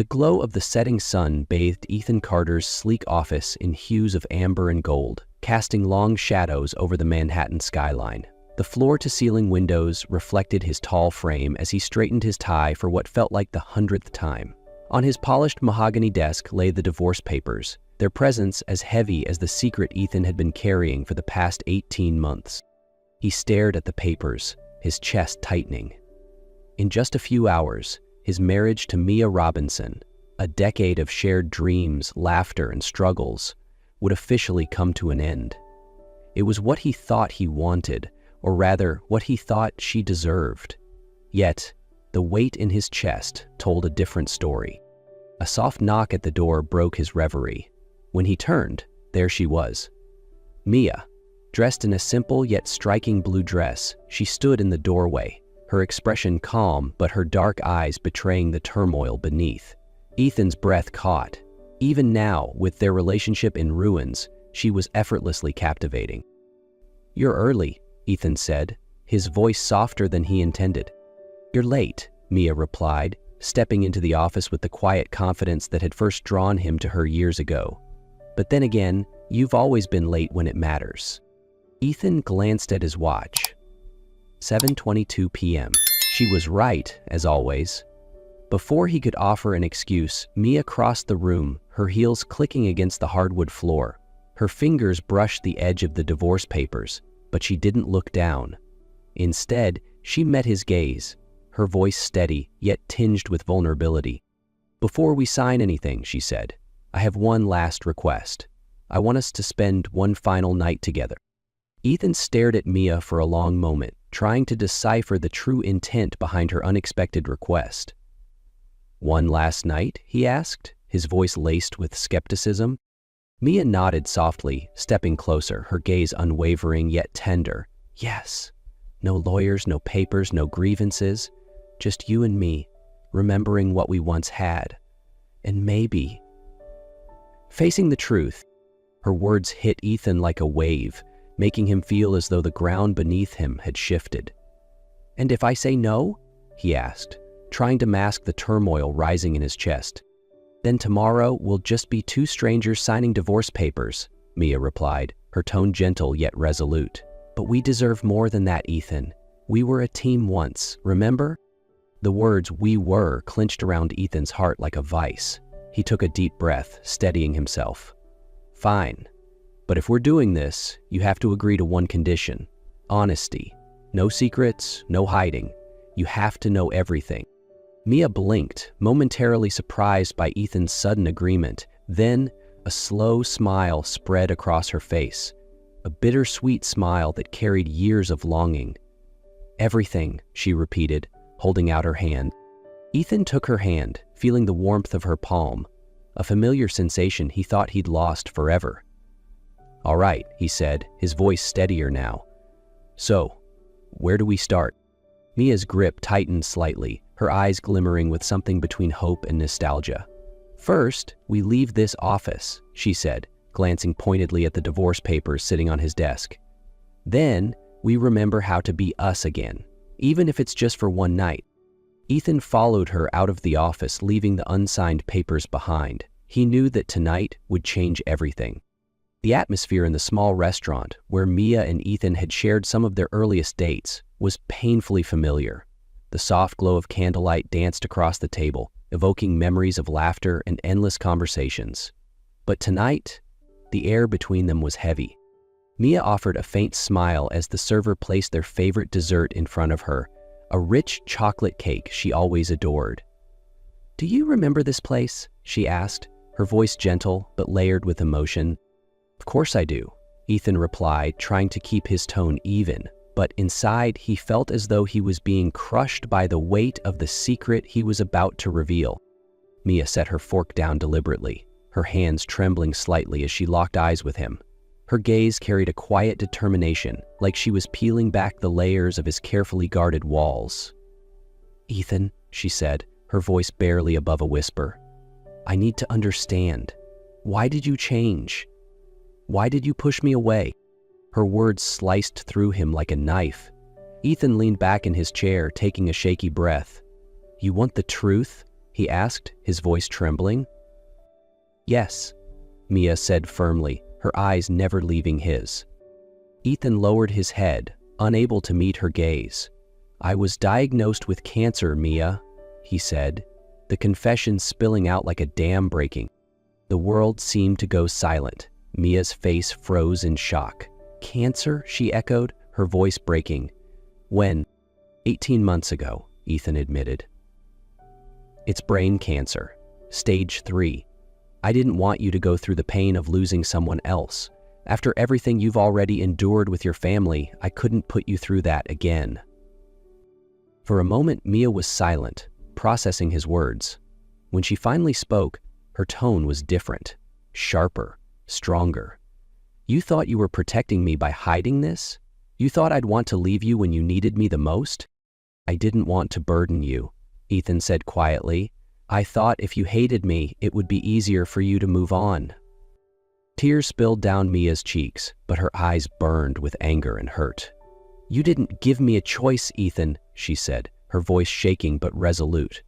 The glow of the setting sun bathed Ethan Carter's sleek office in hues of amber and gold, casting long shadows over the Manhattan skyline. The floor-to-ceiling windows reflected his tall frame as he straightened his tie for what felt like the 100th time. On his polished mahogany desk lay the divorce papers, their presence as heavy as the secret Ethan had been carrying for the past 18 months. He stared at the papers, his chest tightening. In just a few hours, his marriage to Mia Robinson, a decade of shared dreams, laughter, and struggles, would officially come to an end. It was what he thought he wanted, or rather, what he thought she deserved. Yet, the weight in his chest told a different story. A soft knock at the door broke his reverie. When he turned, there she was. Mia, dressed in a simple yet striking blue dress, she stood in the doorway, her expression calm but her dark eyes betraying the turmoil beneath. Ethan's breath caught. Even now, with their relationship in ruins, she was effortlessly captivating. "You're early," Ethan said, his voice softer than he intended. "You're late," Mia replied, stepping into the office with the quiet confidence that had first drawn him to her years ago. "But then again, you've always been late when it matters." Ethan glanced at his watch. 7:22 p.m. She was right, as always. Before he could offer an excuse, Mia crossed the room, her heels clicking against the hardwood floor. Her fingers brushed the edge of the divorce papers, but she didn't look down. Instead, she met his gaze, her voice steady, yet tinged with vulnerability. "Before we sign anything," she said, "I have one last request. I want us to spend one final night together." Ethan stared at Mia for a long moment, trying to decipher the true intent behind her unexpected request. "One last night?" he asked, his voice laced with skepticism. Mia nodded softly, stepping closer, her gaze unwavering yet tender. "Yes. No lawyers, no papers, no grievances. Just you and me, remembering what we once had. And maybe—" Facing the truth, her words hit Ethan like a wave, making him feel as though the ground beneath him had shifted. "And if I say no?" he asked, trying to mask the turmoil rising in his chest. "Then tomorrow we'll just be two strangers signing divorce papers," Mia replied, her tone gentle yet resolute. "But we deserve more than that, Ethan. We were a team once, remember?" The words "we were" clenched around Ethan's heart like a vice. He took a deep breath, steadying himself. "Fine. But if we're doing this, you have to agree to one condition. Honesty. No secrets, no hiding. You have to know everything." Mia blinked, momentarily surprised by Ethan's sudden agreement. Then, a slow smile spread across her face, a bittersweet smile that carried years of longing. "Everything," she repeated, holding out her hand. Ethan took her hand, feeling the warmth of her palm, a familiar sensation he thought he'd lost forever. "All right," he said, his voice steadier now. "So, where do we start?" Mia's grip tightened slightly, her eyes glimmering with something between hope and nostalgia. "First, we leave this office," she said, glancing pointedly at the divorce papers sitting on his desk. "Then, we remember how to be us again, even if it's just for one night." Ethan followed her out of the office, leaving the unsigned papers behind. He knew that tonight would change everything. The atmosphere in the small restaurant, where Mia and Ethan had shared some of their earliest dates, was painfully familiar. The soft glow of candlelight danced across the table, evoking memories of laughter and endless conversations. But tonight, the air between them was heavy. Mia offered a faint smile as the server placed their favorite dessert in front of her, a rich chocolate cake she always adored. "Do you remember this place?" she asked, her voice gentle but layered with emotion. "Of course I do," Ethan replied, trying to keep his tone even, but inside he felt as though he was being crushed by the weight of the secret he was about to reveal. Mia set her fork down deliberately, her hands trembling slightly as she locked eyes with him. Her gaze carried a quiet determination, like she was peeling back the layers of his carefully guarded walls. "Ethan," she said, her voice barely above a whisper, "I need to understand. Why did you change? Why did you push me away?" Her words sliced through him like a knife. Ethan leaned back in his chair, taking a shaky breath. "You want the truth?" he asked, his voice trembling. Yes, Mia said firmly, her eyes never leaving his. Ethan lowered his head, unable to meet her gaze. I was diagnosed with cancer, Mia, he said, the confession spilling out like a dam breaking. The world seemed to go silent. Mia's face froze in shock. Cancer, she echoed, her voice breaking. When? 18 months ago, Ethan admitted. It's brain cancer, stage 3. I didn't want you to go through the pain of losing someone else. After everything you've already endured with your family, I couldn't put you through that again. For a moment, Mia was silent, processing his words. When she finally spoke, her tone was different, sharper, stronger. You thought you were protecting me by hiding this? You thought I'd want to leave you when you needed me the most? I didn't want to burden you, Ethan said quietly. I thought if you hated me, it would be easier for you to move on. Tears spilled down Mia's cheeks, but her eyes burned with anger and hurt. You didn't give me a choice, Ethan, she said, her voice shaking but resolute.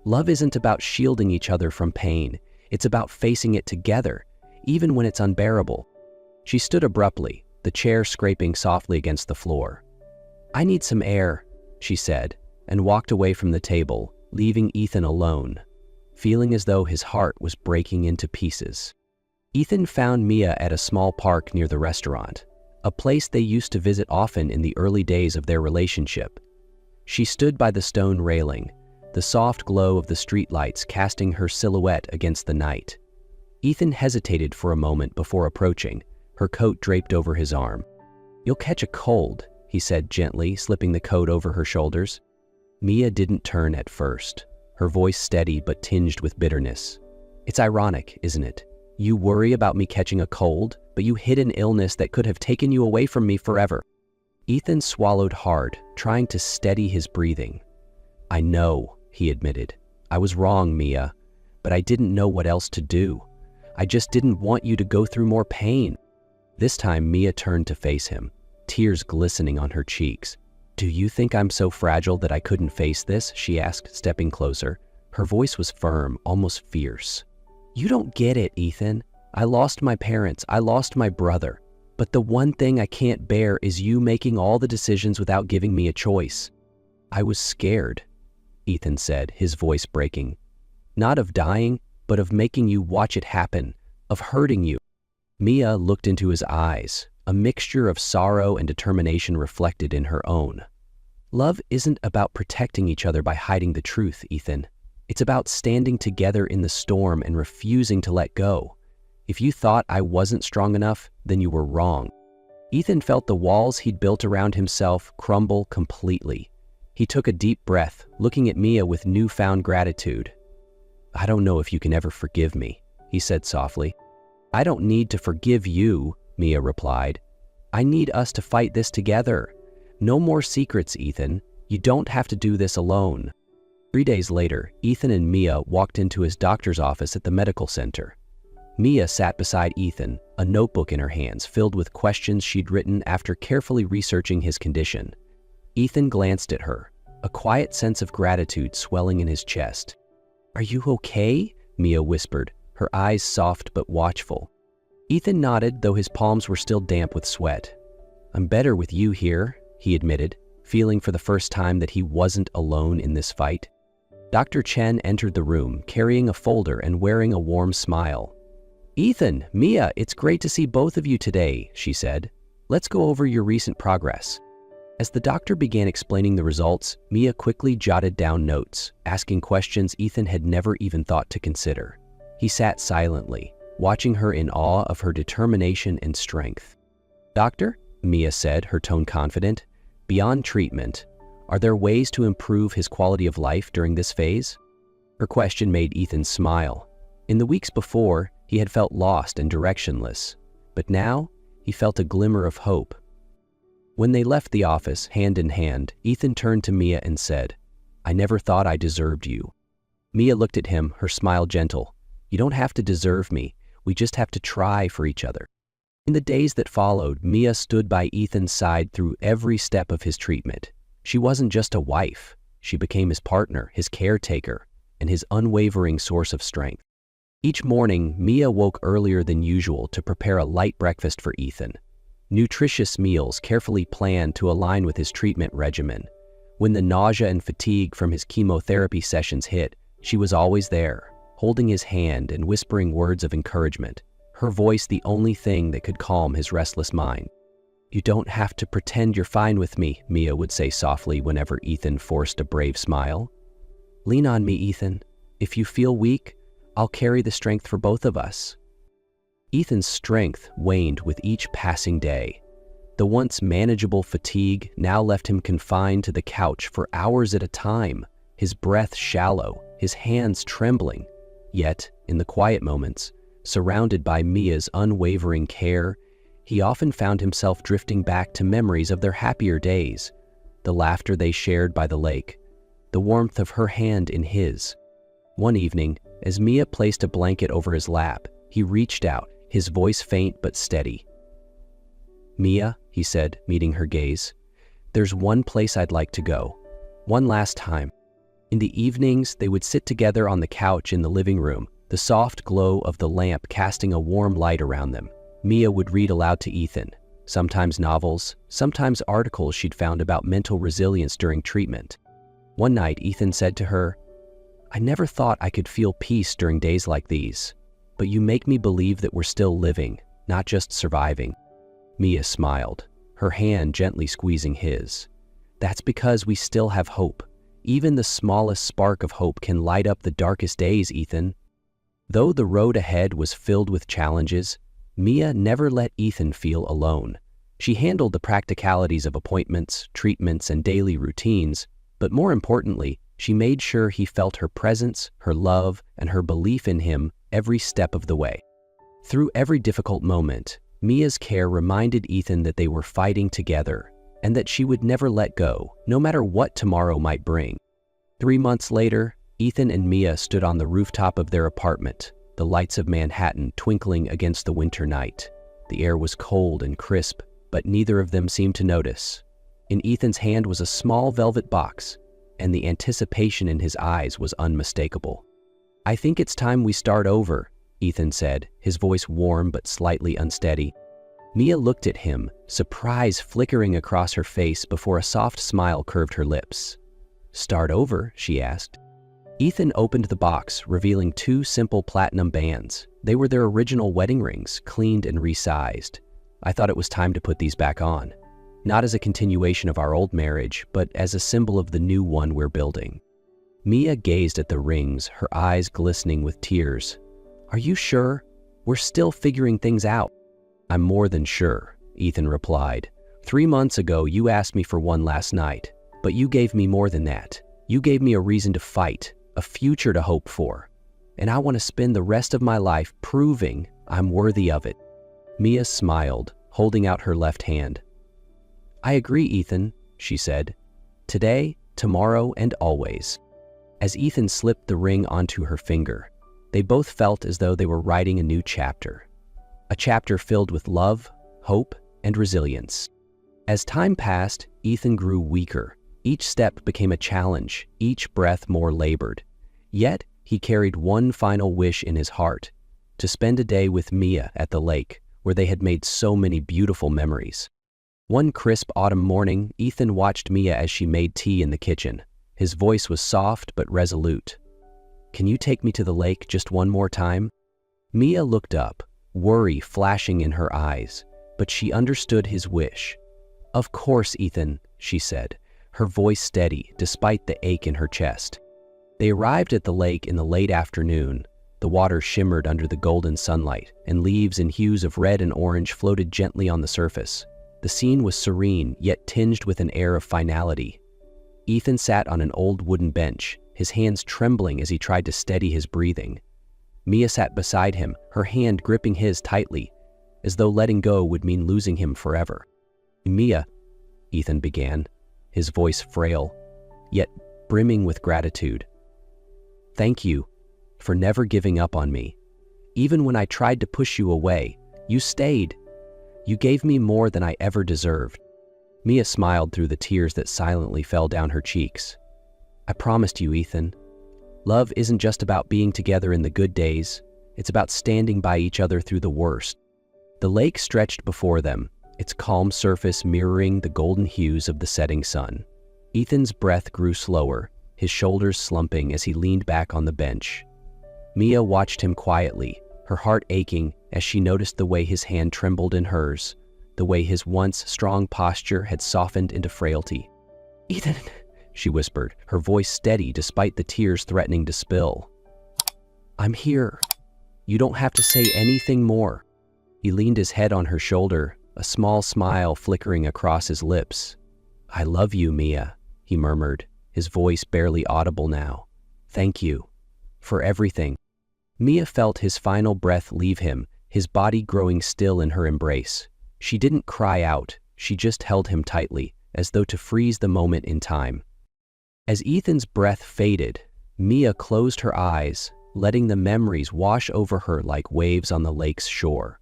Love isn't about shielding each other from pain. It's about facing it together, even when it's unbearable. She stood abruptly, the chair scraping softly against the floor. I need some air, she said, and walked away from the table, leaving Ethan alone, feeling as though his heart was breaking into pieces. Ethan found Mia at a small park near the restaurant, a place they used to visit often in the early days of their relationship. She stood by the stone railing, the soft glow of the streetlights casting her silhouette against the night. Ethan hesitated for a moment before approaching, her coat draped over his arm. You'll catch a cold, he said gently, slipping the coat over her shoulders. Mia didn't turn at first, her voice steady but tinged with bitterness. It's ironic, isn't it? You worry about me catching a cold, but you hid an illness that could have taken you away from me forever. Ethan swallowed hard, trying to steady his breathing. I know, he admitted. I was wrong, Mia, but I didn't know what else to do. I just didn't want you to go through more pain. This time, Mia turned to face him, tears glistening on her cheeks. Do you think I'm so fragile that I couldn't face this? She asked, stepping closer. Her voice was firm, almost fierce. You don't get it, Ethan. I lost my parents, I lost my brother. But the one thing I can't bear is you making all the decisions without giving me a choice. I was scared, Ethan said, his voice breaking. Not of dying, but of making you watch it happen, of hurting you. Mia looked into his eyes, a mixture of sorrow and determination reflected in her own. Love isn't about protecting each other by hiding the truth, Ethan. It's about standing together in the storm and refusing to let go. If you thought I wasn't strong enough, then you were wrong. Ethan felt the walls he'd built around himself crumble completely. He took a deep breath, looking at Mia with newfound gratitude. I don't know if you can ever forgive me, he said softly. I don't need to forgive you, Mia replied. I need us to fight this together. No more secrets, Ethan. You don't have to do this alone. 3 days later, Ethan and Mia walked into his doctor's office at the medical center. Mia sat beside Ethan, a notebook in her hands filled with questions she'd written after carefully researching his condition. Ethan glanced at her, a quiet sense of gratitude swelling in his chest. Are you okay? Mia whispered, her eyes soft but watchful. Ethan nodded, though his palms were still damp with sweat. I'm better with you here, he admitted, feeling for the first time that he wasn't alone in this fight. Dr. Chen entered the room, carrying a folder and wearing a warm smile. Ethan, Mia, it's great to see both of you today, she said. Let's go over your recent progress. As the doctor began explaining the results, Mia quickly jotted down notes, asking questions Ethan had never even thought to consider. He sat silently, watching her in awe of her determination and strength. Doctor, Mia said, her tone confident, beyond treatment, are there ways to improve his quality of life during this phase? Her question made Ethan smile. In the weeks before, he had felt lost and directionless, but now he felt a glimmer of hope. When they left the office, hand in hand, Ethan turned to Mia and said, I never thought I deserved you. Mia looked at him, her smile gentle. You don't have to deserve me. We just have to try for each other. In the days that followed, Mia stood by Ethan's side through every step of his treatment. She wasn't just a wife. She became his partner, his caretaker, and his unwavering source of strength. Each morning, Mia woke earlier than usual to prepare a light breakfast for Ethan. Nutritious meals carefully planned to align with his treatment regimen. When the nausea and fatigue from his chemotherapy sessions hit, she was always there, holding his hand and whispering words of encouragement, her voice the only thing that could calm his restless mind. "You don't have to pretend you're fine with me," Mia would say softly whenever Ethan forced a brave smile. "Lean on me, Ethan. If you feel weak, I'll carry the strength for both of us." Ethan's strength waned with each passing day. The once manageable fatigue now left him confined to the couch for hours at a time, his breath shallow, his hands trembling. Yet, in the quiet moments, surrounded by Mia's unwavering care, he often found himself drifting back to memories of their happier days, the laughter they shared by the lake, the warmth of her hand in his. One evening, as Mia placed a blanket over his lap, he reached out, his voice faint but steady. "Mia," he said, meeting her gaze, "there's one place I'd like to go. One last time." In the evenings, they would sit together on the couch in the living room, the soft glow of the lamp casting a warm light around them. Mia would read aloud to Ethan, sometimes novels, sometimes articles she'd found about mental resilience during treatment. One night, Ethan said to her, "I never thought I could feel peace during days like these, but you make me believe that we're still living, not just surviving." Mia smiled, her hand gently squeezing his. "That's because we still have hope. Even the smallest spark of hope can light up the darkest days, Ethan." Though the road ahead was filled with challenges, Mia never let Ethan feel alone. She handled the practicalities of appointments, treatments, and daily routines, but more importantly, she made sure he felt her presence, her love, and her belief in him every step of the way. Through every difficult moment, Mia's care reminded Ethan that they were fighting together and that she would never let go, no matter what tomorrow might bring. 3 months later, Ethan and Mia stood on the rooftop of their apartment, the lights of Manhattan twinkling against the winter night. The air was cold and crisp, but neither of them seemed to notice. In Ethan's hand was a small velvet box, and the anticipation in his eyes was unmistakable. "I think it's time we start over," Ethan said, his voice warm but slightly unsteady. Mia looked at him, surprise flickering across her face before a soft smile curved her lips. "Start over?" she asked. Ethan opened the box, revealing 2 simple platinum bands. They were their original wedding rings, cleaned and resized. "I thought it was time to put these back on. Not as a continuation of our old marriage, but as a symbol of the new one we're building." Mia gazed at the rings, her eyes glistening with tears. "Are you sure? We're still figuring things out." "I'm more than sure," Ethan replied. 3 months ago, you asked me for one last night, but you gave me more than that. You gave me a reason to fight, a future to hope for, and I want to spend the rest of my life proving I'm worthy of it." Mia smiled, holding out her left hand. "I agree, Ethan," she said. "Today, tomorrow, and always." As Ethan slipped the ring onto her finger, they both felt as though they were writing a new chapter. A chapter filled with love, hope, and resilience. As time passed, Ethan grew weaker. Each step became a challenge, each breath more labored. Yet, he carried one final wish in his heart, to spend a day with Mia at the lake, where they had made so many beautiful memories. One crisp autumn morning, Ethan watched Mia as she made tea in the kitchen. His voice was soft but resolute. "Can you take me to the lake just one more time?" Mia looked up, worry flashing in her eyes, but she understood his wish. "Of course, Ethan," she said, her voice steady despite the ache in her chest. They arrived at the lake in the late afternoon. The water shimmered under the golden sunlight, and leaves in hues of red and orange floated gently on the surface. The scene was serene, yet tinged with an air of finality. Ethan sat on an old wooden bench, his hands trembling as he tried to steady his breathing. Mia sat beside him, her hand gripping his tightly, as though letting go would mean losing him forever. "Mia," Ethan began, his voice frail, yet brimming with gratitude. "Thank you for never giving up on me. Even when I tried to push you away, you stayed. You gave me more than I ever deserved." Mia smiled through the tears that silently fell down her cheeks. "I promised you, Ethan. Love isn't just about being together in the good days, it's about standing by each other through the worst. The lake stretched before them, its calm surface mirroring the golden hues of the setting sun. Ethan's breath grew slower, his shoulders slumping as he leaned back on the bench. Mia watched him quietly, her heart aching as she noticed the way his hand trembled in hers, the way his once strong posture had softened into frailty. "Ethan," she whispered, her voice steady despite the tears threatening to spill. "I'm here. You don't have to say anything more." He leaned his head on her shoulder, a small smile flickering across his lips. "I love you, Mia," he murmured, his voice barely audible now. "Thank you. For everything." Mia felt his final breath leave him, his body growing still in her embrace. She didn't cry out, she just held him tightly, as though to freeze the moment in time. As Ethan's breath faded, Mia closed her eyes, letting the memories wash over her like waves on the lake's shore.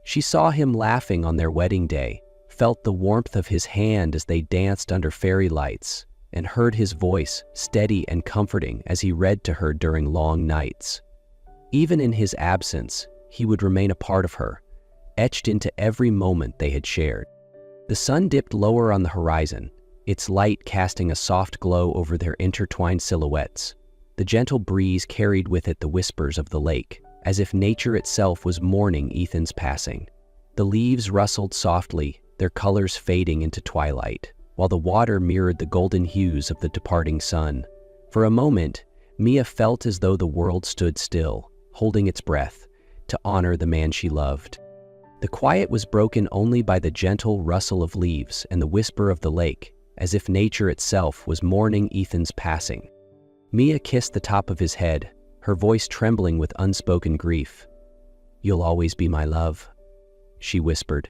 She saw him laughing on their wedding day, felt the warmth of his hand as they danced under fairy lights, and heard his voice, steady and comforting as he read to her during long nights. Even in his absence, he would remain a part of her, etched into every moment they had shared. The sun dipped lower on the horizon, its light casting a soft glow over their intertwined silhouettes. The gentle breeze carried with it the whispers of the lake, as if nature itself was mourning Ethan's passing. The leaves rustled softly, their colors fading into twilight, while the water mirrored the golden hues of the departing sun. For a moment, Mia felt as though the world stood still, holding its breath, to honor the man she loved. The quiet was broken only by the gentle rustle of leaves and the whisper of the lake, as if nature itself was mourning Ethan's passing. Mia kissed the top of his head, her voice trembling with unspoken grief. "You'll always be my love," she whispered.